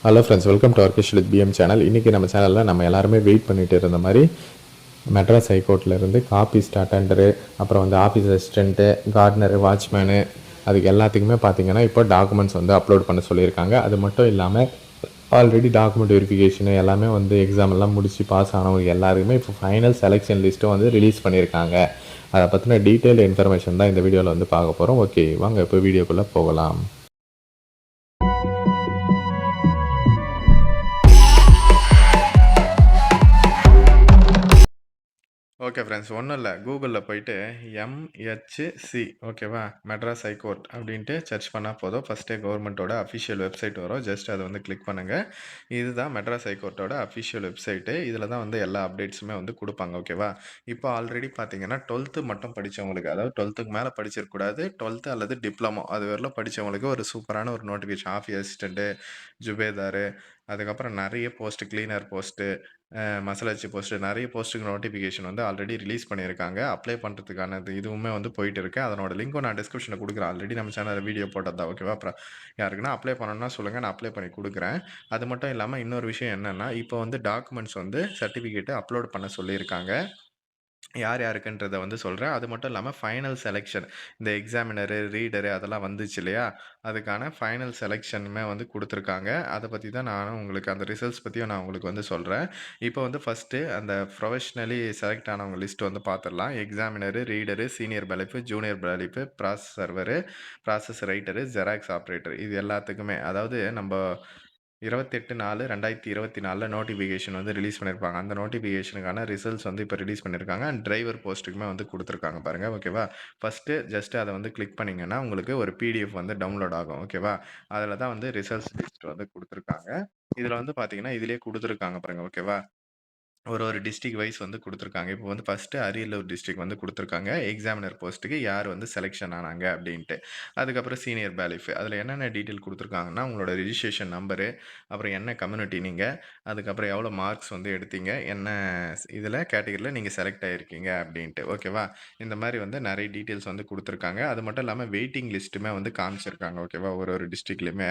Hello friends, welcome to ஆர்கிஷ் with PM channel. இன்றைக்கி நம்ம சேனலில் நம்ம எல்லாருமே வெயிட் பண்ணிட்டு இருந்த மாதிரி மெட்ராஸ் ஹைகோர்ட்லேருந்து காப்பீஸ்ட் அட்டெண்டரு, அப்புறம் வந்து ஆஃபீஸ் அசிஸ்டண்ட்டு, கார்டனரு, வாட்ச்மேனு, அதுக்கு எல்லாத்துக்குமே பார்த்தீங்கன்னா இப்போ டாக்குமெண்ட்ஸ் வந்து அப்லோட் பண்ண சொல்லியிருக்காங்க. அது மட்டும் இல்லாமல் ஆல்ரெடி டாக்குமெண்ட் வெரிஃபிகேஷனு எல்லாமே வந்து எக்ஸாம் எல்லாம் முடித்து பாஸ் ஆனவங்க எல்லாருக்குமே இப்போ ஃபைனல் செலெக்ஷன் லிஸ்ட்டும் வந்து ரிலீஸ் பண்ணியிருக்காங்க. அதை பற்றின டீட்டெயில் இன்ஃபர்மேஷன் தான் இந்த வீடியோவில் வந்து பார்க்க போகிறோம். ஓகே, வாங்க இப்போ வீடியோக்குள்ளே போகலாம். ஓகே ஃப்ரெண்ட்ஸ், ஒன்றும் இல்லை, கூகுளில் போயிட்டு MHC ஓகேவா, மெட்ராஸ் ஹைகோர்ட் அப்படின்ட்டு சர்ச் பண்ணால் போதும். ஃபஸ்ட்டே கவர்மெண்ட்டோட அஃபிஷியல் வெப்சைட் வரும். ஜஸ்ட் அதை வந்து கிளிக் பண்ணுங்கள். இதுதான் மெட்ராஸ் ஹைகோர்ட்டோட அஃபிஷியல் வெப்சைட்டு. இதில் தான் வந்து எல்லா அப்டேட்ஸுமே வந்து கொடுப்பாங்க. ஓகேவா, இப்போ ஆல்ரெடி பார்த்தீங்கன்னா 12th மட்டும் படித்தவங்களுக்கு, அதாவது 12th மேலே படிச்சிருக்கக்கூடாது, 12th அல்லது டிப்ளமோ அது வரலாம் படித்தவங்களுக்கு ஒரு சூப்பரான ஒரு நோட்டிஃபிகேஷன். ஆஃபீஸ் அசிஸ்டண்ட்டு, ஜுபேதாரு, அதுக்கப்புறம் நிறைய போஸ்ட்டு, கிளீனர் போஸ்ட்டு, மசாலாச்சி போஸ்ட்டு, நிறைய போஸ்ட்டுக்கு நோட்டிஃபிகேஷன் வந்து ஆல்ரெடி ரிலீஸ் பண்ணியிருக்காங்க. அப்ளை பண்ணுறதுக்கான இதுவுமே வந்து போயிட்டு இருக்கு. அதனோட லிங்க்கும் நான் டிஸ்கிரிப்ஷனில் கொடுக்குறேன். ஆல்ரெடி நம்ம சேனலில் வீடியோ போட்டது தான். ஓகேவா, அப்புறம் யாருக்குன்னா அப்ளை பண்ணணும்னா சொல்லுங்கள், நான் அப்ளை பண்ணி கொடுக்குறேன். அது மட்டும் இல்லாமல் இன்னொரு விஷயம் என்னென்னா, இப்போ வந்து டாக்குமெண்ட்ஸ் வந்து சர்டிஃபிகேட்டு அப்லோட் பண்ண சொல்லியிருக்காங்க. யார் யாருக்குன்றத வந்து சொல்கிறேன். அது மட்டும் இல்லாமல் ஃபைனல் செலெக்ஷன், இந்த எக்ஸாமினரு, ரீடரு அதெல்லாம் வந்துச்சு இல்லையா, அதுக்கான ஃபைனல் செலெக்ஷனுமே வந்து கொடுத்துருக்காங்க. அதை பற்றி தான் நானும் உங்களுக்கு அந்த ரிசல்ட்ஸ் பற்றியும் நான் உங்களுக்கு வந்து சொல்கிறேன். இப்போ வந்து ஃபஸ்ட்டு அந்த ப்ரொஃபஷ்னலி செலக்ட் ஆனவங்க லிஸ்ட் வந்து பார்த்துடலாம். எக்ஸாமினரு, ரீடரு, சீனியர் பலிப்பு, ஜூனியர் பலிப்பு, process server, process writer, xerox operator, இது எல்லாத்துக்குமே அதாவது நம்ம 28/4/2024 நோட்டிஃபிகேஷன் வந்து ரிலீஸ் பண்ணியிருப்பாங்க. அந்த நோட்டிஃபிகேஷனுக்கான ரிசல்ட்ஸ் வந்து இப்போ ரிலீஸ் பண்ணியிருக்காங்க. அண்ட் டிரைவர் போஸ்ட்டுக்குமே வந்து கொடுத்துருக்காங்க பாருங்கள். ஓகேவா, ஃபஸ்ட்டு ஜஸ்ட் அதை வந்து கிளிக் பண்ணிங்கன்னா உங்களுக்கு ஒரு பிடிஎஃப் வந்து டவுன்லோட் ஆகும். ஓகேவா, அதில் தான் வந்து ரிசல்ட்ஸ் லிஸ்ட் வந்து கொடுத்துருக்காங்க. இதில் வந்து பார்த்தீங்கன்னா இதிலே கொடுத்துருக்காங்க பாருங்கள். ஓகேவா, ஒரு டிஸ்ட்ரிக்ட் வைஸ் வந்து கொடுத்துருக்காங்க. இப்போ வந்து ஃபஸ்ட்டு அரியலூர் டிஸ்ட்ரிக்ட் வந்து கொடுத்துருக்காங்க. எக்ஸாமினர் போஸ்ட்டுக்கு யார் வந்து செலெக்ஷன் ஆனாங்க அப்படின்ட்டு. அதுக்கப்புறம் சீனியர் பேலிஃப் அதில் என்னென்ன டீட்டெயில் கொடுத்துருக்காங்கன்னா, உங்களோட ரிஜிஸ்ட்ரேஷன் நம்பரு, அப்புறம் என்ன கம்யூனிட்டி நீங்கள், அதுக்கப்புறம் எவ்வளோ மார்க்ஸ் வந்து எடுத்தீங்க, என்ன இதில் கேட்டகரியில் நீங்கள் செலக்ட் ஆகிருக்கீங்க அப்படின்ட்டு. ஓகேவா, இந்த மாதிரி வந்து நிறைய டீட்டெயில்ஸ் வந்து கொடுத்துருக்காங்க. அது மட்டும் இல்லாமல் வெயிட்டிங் லிஸ்ட்டுமே வந்து காமிச்சிருக்காங்க. ஓகேவா, ஒரு டிஸ்ட்ரிக்ட்லையுமே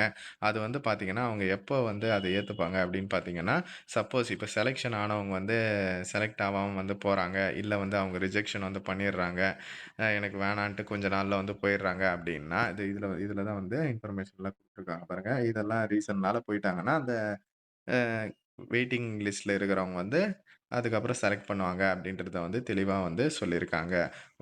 அது வந்து பார்த்தீங்கன்னா அவங்க எப்போ வந்து அதை ஏற்றுப்பாங்க அப்படின்னு பார்த்தீங்கன்னா, சப்போஸ் இப்போ செலெக்ஷன் ஆனவங்க வந்து செலக்ட் ஆகாம வந்து போகிறாங்க, இல்லை வந்து அவங்க ரிஜெக்ஷன் வந்து பண்ணிடுறாங்க, எனக்கு வேணான்ட்டு கொஞ்ச நாளில் வந்து போயிடுறாங்க அப்படின்னா, இதில் தான் வந்து இன்ஃபர்மேஷன்லாம் கொடுத்துருக்காங்க பாருங்கள். இதெல்லாம் ரீசன்னால போயிட்டாங்கன்னா அந்த வெயிட்டிங் லிஸ்ட்டில் இருக்கிறவங்க வந்து அதுக்கப்புறம் செலக்ட் பண்ணுவாங்க அப்படின்றத வந்து தெளிவாக வந்து சொல்லியிருக்காங்க.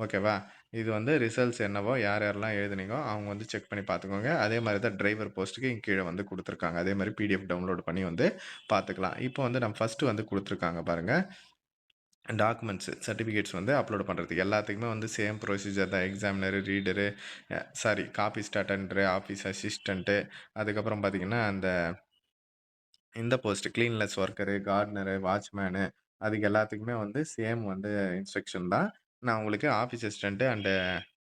ஓகேவா, இது வந்து ரிசல்ட்ஸ் என்னவோ யார் யாரெல்லாம் எழுதுனீங்கோ அவங்க வந்து செக் பண்ணி பார்த்துக்கோங்க. அதே மாதிரி தான் டிரைவர் போஸ்ட்டுக்கு இங்கே கீழே வந்து கொடுத்துருக்காங்க. அதே மாதிரி பிடிஎஃப் டவுன்லோட் பண்ணி வந்து பார்த்துக்கலாம். இப்போ வந்து நம்ம ஃபஸ்ட்டு வந்து கொடுத்துருக்காங்க பாருங்கள், டாக்குமெண்ட்ஸு சர்டிஃபிகேட்ஸ் வந்து அப்லோட் பண்ணுறதுக்கு எல்லாத்துக்குமே வந்து சேம் ப்ரொசீஜர் தான். Examiner, reader, copyist attender, office assistant, அதுக்கப்புறம் பார்த்திங்கன்னா இந்த post cleanliness worker, gardener, watchman, அதுக்கு எல்லாத்துக்குமே வந்து சேம் வந்து இன்ஸ்ட்ரக்ஷன் தான். நான் உங்களுக்கு office assistant and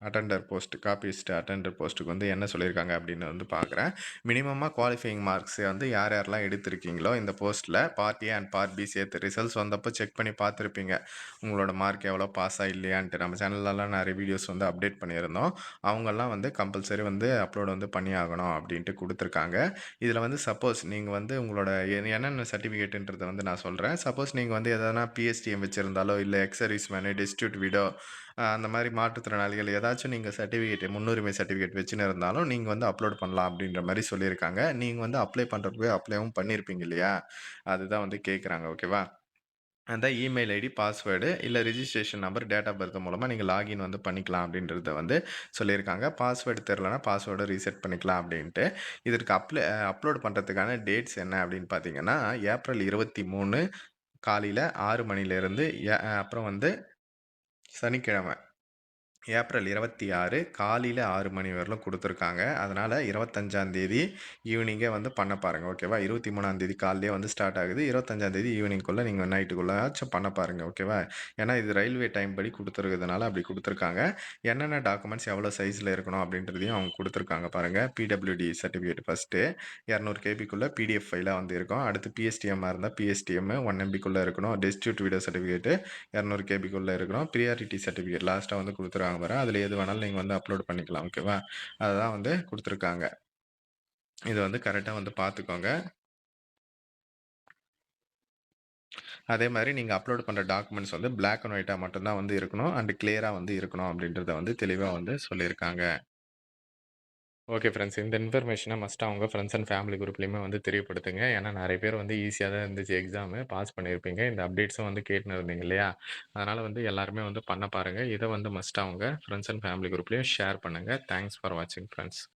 attender post, copyist attender போஸ்ட்டுக்கு வந்து என்ன சொல்லியிருக்காங்க அப்படின்னு வந்து பார்க்குறேன். மினிமமாக குவாலிஃபையிங் மார்க்ஸ் வந்து யார் யாரெல்லாம் எடுத்திருக்கீங்களோ இந்த போஸ்ட்டில் part A and part B சேர்த்து ரிசல்ட்ஸ் வந்தப்போ செக் பண்ணி பார்த்துருப்பீங்க. உங்களோட மார்க் எவ்வளோ பாஸா இல்லையான்ட்டு நம்ம சேனல்லலாம் நிறைய வீடியோஸ் வந்து அப்டேட் பண்ணியிருந்தோம். அவங்கெல்லாம் வந்து கம்பல்சரி வந்து அப்லோட் வந்து பண்ணி ஆகணும் அப்படின்ட்டு கொடுத்துருக்காங்க. இதில் வந்து சப்போஸ் நீங்கள் வந்து உங்களோட என்னென்ன சர்டிஃபிகேட்டுன்றதை வந்து நான் சொல்கிறேன். சப்போஸ் நீங்கள் வந்து எதனா பிஎஸ்டிஎம் வச்சுருந்தாலோ, இல்லை ex service menu, distribute widow, அந்த மாதிரி மாற்றுத்திறனாளிகள் ஏதாச்சும் நீங்கள் சர்டிஃபிகேட் முன்னுரிமை சர்டிஃபிகேட் வச்சுன்னு இருந்தாலும் நீங்கள் வந்து அப்லோட் பண்ணலாம் அப்படின்ற மாதிரி சொல்லியிருக்காங்க. நீங்கள் வந்து அப்ளை பண்ணுறதுக்கு அப்ளைவும் பண்ணியிருப்பீங்க இல்லையா, அதுதான் வந்து கேட்குறாங்க. ஓகேவா, அந்த இமெயில் ஐடி, பாஸ்வேர்டு, இல்லை registration number, date of birth மூலமாக நீங்கள் லாகின் வந்து பண்ணிக்கலாம் அப்படின்றத வந்து சொல்லியிருக்காங்க. பாஸ்வேர்டு தெரிலனா பாஸ்வேர்டை ரீசெட் பண்ணிக்கலாம் அப்படின்ட்டு. இதற்கு அப்லோட் பண்ணுறதுக்கான டேட்ஸ் என்ன அப்படின்னு பார்த்தீங்கன்னா, ஏப்ரல் 23 காலையில் 6 மணிலேருந்து அப்புறம் வந்து சனிக்கிழமை ஏப்ரல் 26 காலையில் 6 மணி வரலும் கொடுத்துருக்காங்க. அதனால் 25ஆந்தேதி ஈவினிங்கே வந்து பண்ண பாருங்கள். ஓகேவா, 23ஆந்தேதி காலையிலே வந்து ஸ்டார்ட் ஆகுது. 25ஆந்தேதி ஈவினிங்குள்ளே நீங்கள் நைட்டுக்குள்ளாச்சும் பண்ண பாருங்கள். ஓகேவா, ஏன்னா இது ரயில்வே டைம் படி கொடுத்துருக்கிறதுனால அப்படி கொடுத்துருக்காங்க. என்னென்ன டாக்குமெண்ட்ஸ் எவ்வளோ சைஸில் இருக்கணும் அப்படின்றதையும் அவங்க கொடுத்துருக்காங்க பாருங்கள். பிடபிள்யூடி சர்டிஃபிகேட் ஃபஸ்ட்டு 200 கேபிக்குள்ளே பிடிஎஃப் ஃபைலாக வந்து இருக்கும். அடுத்து பிஎஸ்டிஎம்மாக இருந்தால் பிஎஸ்டிஎம் 1 எம்பிக்குள்ளே இருக்கணும். டிஸ்ட்ரிபியூட் வீடியோ சர்டிஃபிகேட்டு 200 கேபிக்குள்ளே இருக்கணும். ப்ரியாரிட்டி சர்டிஃபிகேட் லாஸ்ட்டாக வந்து கொடுத்துருக்காங்க பாருங்க. அதில் எது வேணாலும் நீங்கள் வந்து அப்லோட் பண்ணிக்கலாம். ஓகேவா, அதுதான் வந்து கொடுத்துருக்காங்க. இதை வந்து கரெக்டாக வந்து பார்த்துக்கோங்க. அதே மாரி நீங்க அப்லோட் பண்ற டாக்குமெண்ட்ஸ் வந்து பிளாக் அண்ட் ஒயிட்டா மட்டும் தான் வந்து இருக்கணும். அண்ட் கிளியரா வந்து இருக்கணும் அப்டின்றத வந்து தெளிவா வந்து சொல்லியிருக்காங்க. Okay friends. இந்த இன்ஃபர்மேஷன மஸ்ட்டா உங்க ஃப்ரெண்ட்ஸ் அண்ட் ஃபேமிலி குரூப்லயுமே வந்து தெரியப்படுத்துங்க. ஏன்னா நெறைய பேர் வந்து ஈஸியா தான் இருந்துச்சு எக்ஸாமு. பாஸ் பண்ணியிருப்பீங்க. இந்த அப்டேட்ஸும் வந்து கேட்டுன்னு இருந்தீங்க இல்லையா? அதனால வந்து எல்லாருமே வந்து பண்ண பாருங்க. இத வந்து மஸ்ட்டா உங்க ஃப்ரெண்ட்ஸ் அண்ட் ஃபேமிலி குரூப்லயும் ஷேர் பண்ணுங்க. தேங்க்ஸ் ஃபார் வாட்சிங் ஃப்ரெண்ட்ஸ்.